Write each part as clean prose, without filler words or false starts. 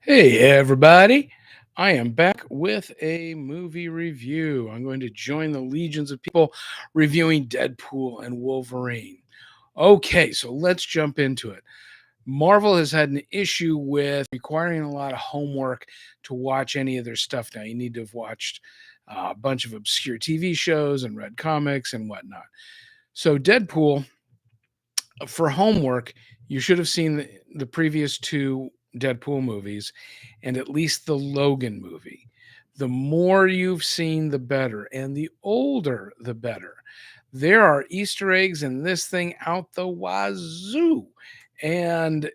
Hey, everybody. I am back with a movie review. I'm going to join the legions of people reviewing Deadpool and Wolverine. Okay, so let's jump into it. Marvel has had an issue with requiring a lot of homework to watch any of their stuff now. You need to have watched a bunch of obscure TV shows and read comics and whatnot. So, Deadpool, for homework, you should have seen the previous two Deadpool movies and at least the Logan movie. The more you've seen, the better. And the older, the better. There are Easter eggs in this thing out the wazoo. And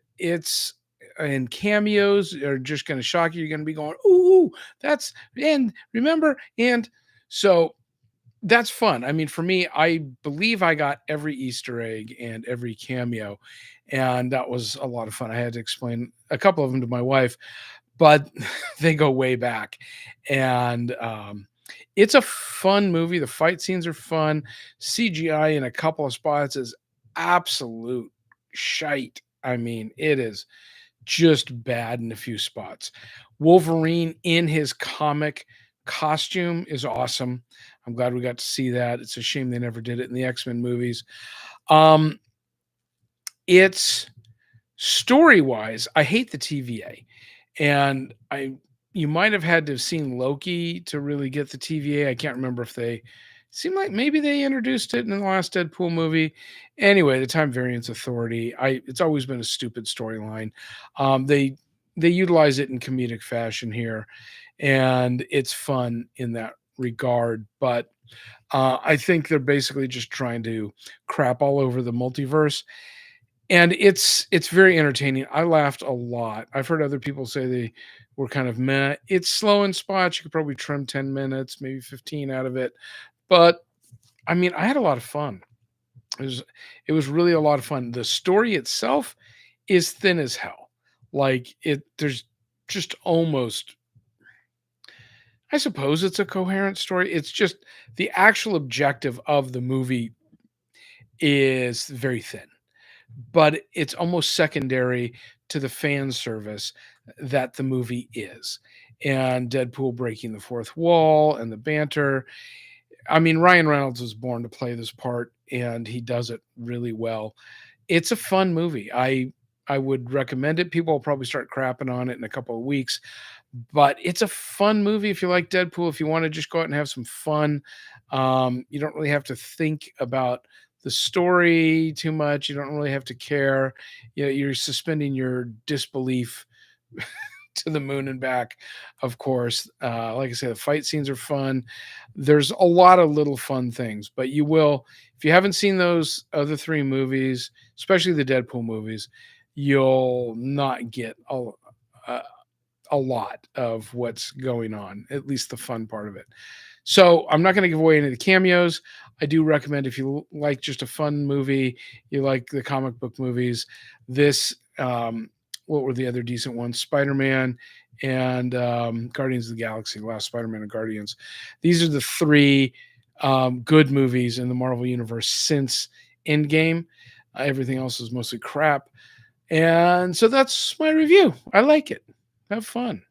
cameos are just going to shock you. You're going to be going, ooh, that's, and remember, and so that's fun. I mean, for me, I believe I got every Easter egg and every cameo, and that was a lot of fun. I had to explain a couple of them to my wife, but they go way back. And it's a fun movie. The fight scenes are fun. CGI in a couple of spots is absolute shite. I mean, it is just bad in a few spots. Wolverine in his comic costume is awesome. I'm glad we got to see that. It's a shame they never did it in the X-Men movies. Um, it's story-wise, I hate the TVA. And I you might have had to have seen Loki to really get the TVA. I can't remember if they seemed like maybe they introduced it in the last Deadpool movie. Anyway, the Time Variance Authority, I it's always been a stupid storyline. They utilize it in comedic fashion here, and it's fun in that regard. But I think they're basically just trying to crap all over the multiverse, and it's very entertaining. I laughed a lot. I've heard other people say they were kind of meh. It's slow in spots. You could probably trim 10 minutes, maybe 15 out of it. But I mean, I had a lot of fun. It was it was really a lot of fun. The story itself is thin as hell. Like there's just almost I suppose it's a coherent story. It's just the actual objective of the movie is very thin, but it's almost secondary to the fan service that the movie is. And Deadpool breaking the fourth wall and the banter. I mean, Ryan Reynolds was born to play this part, and he does it really well. It's a fun movie. I would recommend it. People will probably start crapping on it in a couple of weeks, but it's a fun movie if you like Deadpool. If you want to just go out and have some fun, you don't really have to think about the story too much. You don't really have to care. You're suspending your disbelief to the moon and back, of course. Like I said, the fight scenes are fun. There's a lot of little fun things, but you will, if you haven't seen those other three movies, especially the Deadpool movies, you'll not get a, a lot of what's going on, at least the fun part of it. So I'm not going to give away any of the cameos. I do recommend if you like just a fun movie, you like the comic book movies, this what were the other decent ones? Spider-Man and Guardians of the Galaxy, the last Spider-Man and Guardians. These are the three good movies in the Marvel Universe since Endgame. Everything else is mostly crap. And so that's my review. I like it. Have fun.